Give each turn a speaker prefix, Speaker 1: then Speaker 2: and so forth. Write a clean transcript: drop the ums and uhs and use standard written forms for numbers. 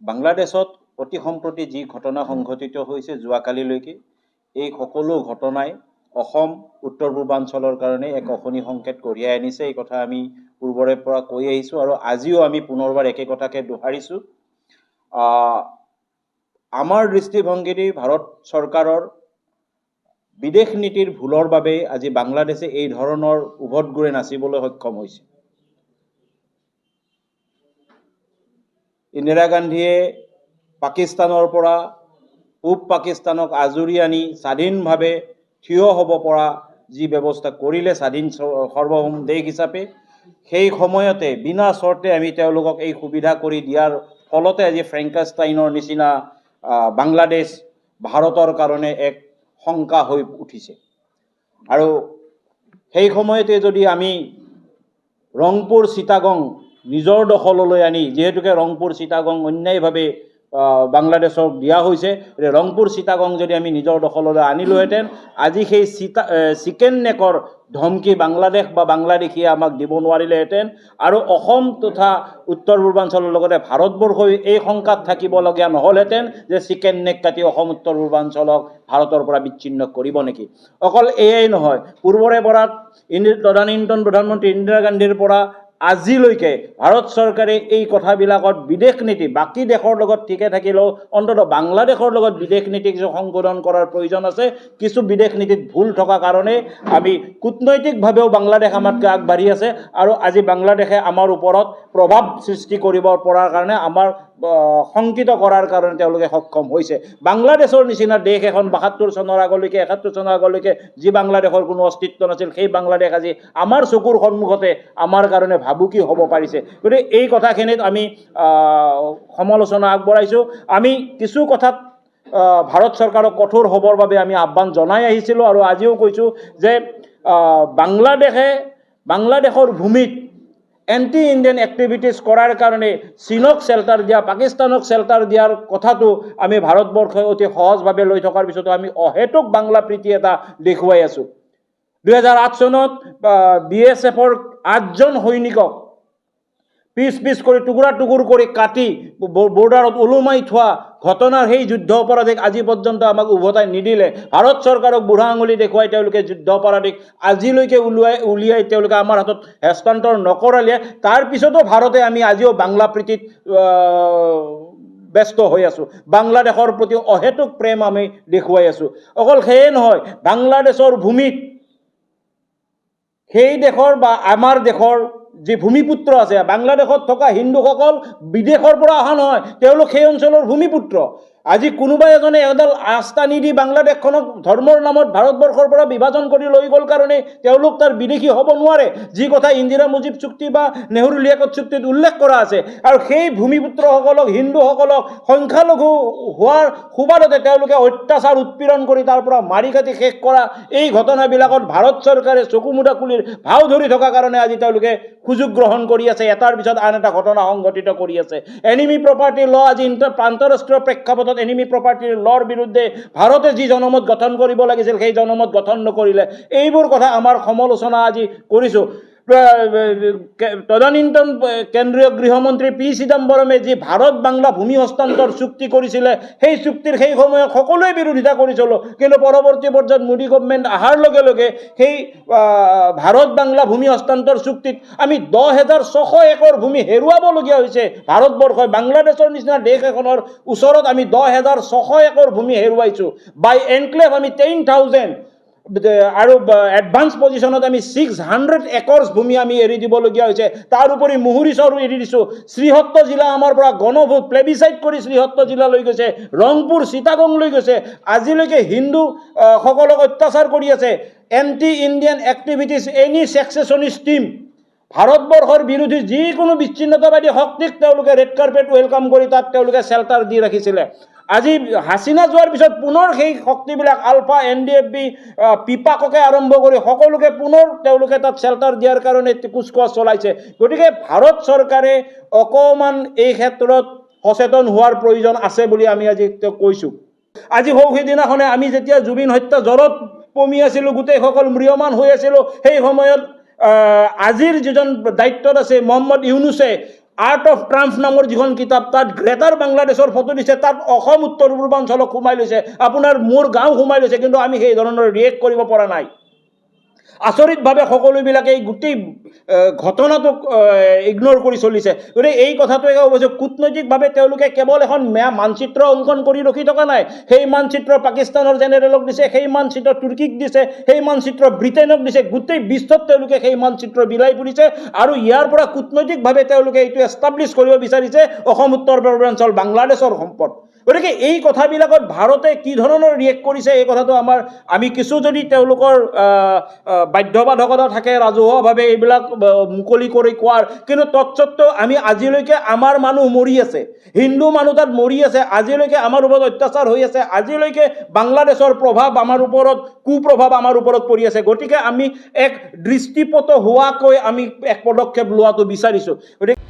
Speaker 1: বাংলাদেশত অতি সম্প্ৰতি যি ঘটনা সংঘটিত হৈছে যোৱাকালিলৈকে এই সকলো ঘটনাই অসম উত্তৰ পূৰ্বাঞ্চলৰ কাৰণে এক অশনি সংকেত কঢ়িয়াই আনিছে। এই কথা আমি পূৰ্বৰে পৰা কৈ আহিছোঁ আৰু আজিও আমি পুনৰবাৰ একে কথাকে দোহাৰিছোঁ। আমাৰ দৃষ্টিভংগীৰে ভাৰত চৰকাৰৰ বিদেশ নীতিৰ ভুলৰ বাবে আজি বাংলাদেশে এই ধৰণৰ উভতগুৰে নাচিবলৈ সক্ষম হৈছে। ইন্দিৰা গান্ধীয়ে পাকিস্তানৰ পৰা পূব পাকিস্তানক আজৰি আনি স্বাধীনভাৱে থিয় হ'ব পৰা যি ব্যৱস্থা কৰিলে স্বাধীন সাৰ্বভৌম দেশ হিচাপে, সেই সময়তে বিনা চৰ্তে আমি তেওঁলোকক এই সুবিধা কৰি দিয়াৰ ফলতে আজি ফ্ৰেংকেষ্টাইনৰ নিচিনা বাংলাদেশ ভাৰতৰ কাৰণে এক শংকা হৈ উঠিছে। আৰু সেই সময়তে যদি আমি ৰংপুৰ চিটাগং নিজৰ দখললৈ আনি, যিহেতুকে ৰংপুৰ চিটাগং অন্যায়ভাৱে বাংলাদেশক দিয়া হৈছে, ৰংপুৰ চিটাগং যদি আমি নিজৰ দখললৈ আনিলোহেঁতেন, আজি সেই চিকেন নেকৰ ধমকি বাংলাদেশ বা বাংলাদেশীয়ে আমাক দিব নোৱাৰিলেহেঁতেন আৰু অসম তথা উত্তৰ পূৰ্বাঞ্চলৰ লগতে ভাৰতবৰ্ষই এই শংকাত থাকিবলগীয়া নহ'লহেঁতেন যে চিকেন নেক কাটি অসম উত্তৰ পূৰ্বাঞ্চলক ভাৰতৰ পৰা বিচ্ছিন্ন কৰিব নেকি। অকল এয়াই নহয়, পূৰ্বৰে পৰা তদানীন্তন প্ৰধানমন্ত্ৰী ইন্দিৰা গান্ধীৰ পৰা আজিলৈকে ভাৰত চৰকাৰে এই কথাবিলাকত বিদেশ নীতি বাকী দেশৰ লগত ঠিকে থাকিলেও অন্ততঃ বাংলাদেশৰ লগত বিদেশ নীতি কিছু সংশোধন কৰাৰ প্ৰয়োজন আছে। কিছু বিদেশ নীতিত ভুল থকা কাৰণে আমি কূটনৈতিকভাৱেও বাংলাদেশ আমাতকৈ আগবাঢ়ি আছে আৰু আজি বাংলাদেশে আমাৰ ওপৰত প্ৰভাৱ সৃষ্টি কৰিব পৰাৰ কাৰণে আমাৰ শংকিত কৰাৰ কাৰণে তেওঁলোকে সক্ষম হৈছে। বাংলাদেশৰ নিচিনা দেশ এখন ৭২ চনৰ আগলৈকে ৭১ চনৰ আগলৈকে যি বাংলাদেশৰ কোনো অস্তিত্ব নাছিল, সেই বাংলাদেশ আজি আমাৰ চকুৰ সন্মুখতে আমাৰ কাৰণে ভাবুকি হ'ব পাৰিছে। গতিকে এই কথাখিনিত আমি সমালোচনা আগবঢ়াইছোঁ। আমি কিছু কথাত ভাৰত চৰকাৰক কঠোৰ হ'বৰ বাবে আমি আহ্বান জনাই আহিছিলোঁ আৰু আজিও কৈছোঁ যে বাংলাদেশৰ ভূমিত এণ্টি ইণ্ডিয়ান এক্টিভিটিছ কৰাৰ কাৰণে চীনক শ্বেল্টাৰ দিয়া, পাকিস্তানক শ্বেল্টাৰ দিয়াৰ কথাটো আমি ভাৰতবৰ্ষই অতি সহজভাৱে লৈ থকাৰ পিছতো আমি অহেতুক বাংলা প্ৰীতি এটা দেখুৱাই আছোঁ। 2008 চনত BSFৰ 8জন সৈনিকক পিচ কৰি টুকুৰ কৰি কাটি বৰ্ডাৰত ওলোমাই থোৱা ঘটনাৰ সেই যুদ্ধ অপৰাধীক আজি পৰ্যন্ত আমাক উভতাই নিদিলে। ভাৰত চৰকাৰক বুঢ়া আঙুলি দেখুৱাই তেওঁলোকে যুদ্ধ অপৰাধীক আজিলৈকে উলিয়াই তেওঁলোকে আমাৰ হাতত হস্তান্তৰ নকৰালে, তাৰপিছতো ভাৰতে আমি আজিও বাংলা প্ৰীতিত ব্যস্ত হৈ আছোঁ। বাংলাদেশৰ প্ৰতি অহেতুক প্ৰেম আমি দেখুৱাই আছোঁ। অকল সেয়ে নহয়, বাংলাদেশৰ ভূমিত সেই দেশৰ বা আমাৰ দেশৰ যি ভূমিপুত্ৰ আছে, বাংলাদেশত থকা হিন্দুসকল বিদেশৰ পৰা অহা নহয়, তেওঁলোক সেই অঞ্চলৰ ভূমিপুত্ৰ। আজি কোনোবা এজনে এডাল আস্থা নিদি বাংলাদেশখনক ধৰ্মৰ নামত ভাৰতবৰ্ষৰ পৰা বিভাজন কৰি লৈ গ'ল কাৰণে তেওঁলোক তাৰ বিদেশী হ'ব নোৱাৰে, যি কথা ইন্দিৰা মুজিব চুক্তি বা নেহৰু লিয়াকত চুক্তিত উল্লেখ কৰা আছে। আৰু সেই ভূমিপুত্ৰসকলক, হিন্দুসকলক সংখ্যালঘু হোৱাৰ সুবাদতে তেওঁলোকে অত্যাচাৰ উৎপীড়ন কৰি তাৰ পৰা মাৰি কাটি শেষ কৰা এই ঘটনাবিলাকত ভাৰত চৰকাৰে চকু মুদা খুলিৰ ভাও ধৰি থকা কাৰণে আজি তেওঁলোকে সুযোগ গ্ৰহণ কৰি আছে, এটাৰ পিছত আন এটা ঘটনা সংঘটিত কৰি আছে। এনিমি প্ৰপাৰ্টি ল, আজি আন্তঃৰাষ্ট্ৰীয় প্ৰেক্ষাপটত এনিমি প্ৰপাৰ্টি লৰ বিৰুদ্ধে ভাৰতে যি জনমত গঠন কৰিব লাগিছিল সেই জনমত গঠন নকৰিলে। এইবোৰ কথা আমাৰ সমালোচনা আজি কৰিছোঁ। তদানীন্তন কেন্দ্ৰীয় গৃহমন্ত্ৰী পি চিদাম্বৰমে যি ভাৰত বাংলা ভূমি হস্তান্তৰ চুক্তি কৰিছিলে, সেই চুক্তিৰ সেই সময়ত সকলোৱে বিৰোধিতা কৰিছিলোঁ, কিন্তু পৰৱৰ্তী পৰ্যায়ত মোদী গভৰ্ণমেণ্ট অহাৰ লগে লগে সেই ভাৰত বাংলা ভূমি হস্তান্তৰ চুক্তিত আমি 10,600 একৰ ভূমি হেৰুৱাবলগীয়া হৈছে। ভাৰতবৰ্ষই বাংলাদেশৰ নিচিনা দেশ এখনৰ ওচৰত আমি 10,600 একৰ ভূমি হেৰুৱাইছোঁ। বাই এনক্লেভ আমি 10,000 আৰু এডভান্স পজিশ্যনত আমি 600 একৰ্ছ ভূমি আমি এৰি দিবলগীয়া হৈছে। তাৰ উপৰি মুহুৰী চৰো এৰি দিছোঁ। শ্ৰীহট্ট জিলা আমাৰ পৰা গণভোট প্লেবিচাইট কৰি শ্ৰীহট্ট জিলা লৈ গৈছে, ৰংপুৰ চিটাগং লৈ গৈছে। আজিলৈকে হিন্দু সকলক অত্যাচাৰ কৰি আছে। Anti Indian activities, any secessionist team, ভাৰতবৰ্ষৰ বিৰোধী যিকোনো বিচ্ছিন্নতাবাদী শক্তিক তেওঁলোকে ৰেড কাৰ্পেট ৱেলকাম কৰি তাত তেওঁলোকে শ্বেল্টাৰ দি ৰাখিছিলে। আজি হাছিনা যোৱাৰ পিছত পুনৰ সেই শক্তিবিলাক আলফা, NDFB, পিপাককে আৰম্ভ কৰি সকলোকে পুনৰ তেওঁলোকে তাত শ্বেল্টাৰ দিয়াৰ কাৰণে কুচকাৱাজ চলাইছে। গতিকে ভাৰত চৰকাৰে অকণমান এই ক্ষেত্ৰত সচেতন হোৱাৰ প্ৰয়োজন আছে বুলি আমি আজি কৈছোঁ। আজি সেইদিনাখনে আমি যেতিয়া জুবিন হত্যা জ্বৰত পমি আছিলোঁ, গোটেইসকল ম্ৰিয়মান হৈ আছিলোঁ, সেই সময়ত আজিৰ যিজন দায়িত্বত আছে মহম্মদ ইউনুছে আৰ্ট অফ ট্ৰাম্ফ নামৰ যিখন কিতাপ, তাত গ্ৰেটাৰ বাংলাদেশৰ ফটো দিছে, তাত অসম উত্তৰ পূৰ্বাঞ্চলক সোমাই লৈছে, আপোনাৰ মোৰ গাঁও সোমাই লৈছে, কিন্তু আমি সেই ধৰণৰ ৰিয়েক্ট কৰিব পৰা নাই। আচৰিতভাৱে সকলোবিলাকে এই গোটেই ঘটনাটোক ইগন'ৰ কৰি চলিছে। গতিকে এই কথাটোৱে অৱশ্যে কূটনৈতিকভাৱে তেওঁলোকে কেৱল এখন মানচিত্ৰ অংকন কৰি ৰখি থকা নাই। সেই মানচিত্ৰ পাকিস্তানৰ জেনেৰেলক দিছে, সেই মানচিত্ৰ তুৰ্কীক দিছে, সেই মানচিত্ৰ ব্ৰিটেইনক দিছে, গোটেই বিশ্বত তেওঁলোকে সেই মানচিত্ৰ বিলাই ফুৰিছে। আৰু ইয়াৰ পৰা কূটনৈতিকভাৱে তেওঁলোকে এইটো এষ্টাব্লিছ কৰিব বিচাৰিছে অসম উত্তৰ পূৰ্বাঞ্চল বাংলাদেশৰ সম্পদ। গতিকে এই কথাবিলাকত ভাৰতে কি ধৰণৰ ৰিয়েক্ট কৰিছে, এই কথাটো আমি কিছু যদি তেওঁলোকৰ বাধ্যবাধকতা থাকে ৰাজহুৱাভাৱে এইবিলাক মুকলি কৰি কোৱাৰ, কিন্তু তৎসত্ত্বেও আমি আজিলৈকে আমাৰ মানুহ মৰি আছে, হিন্দু মানুহ তাত মৰি আছে, আজিলৈকে আমাৰ ওপৰত অত্যাচাৰ হৈ আছে, আজিলৈকে বাংলাদেশৰ প্ৰভাৱ আমাৰ ওপৰত, কুপ্ৰভাৱ আমাৰ ওপৰত পৰি আছে। গতিকে আমি এক দৃষ্টিপট হোৱাকৈ আমি এক পদক্ষেপ লোৱাটো বিচাৰিছোঁ। গতিকে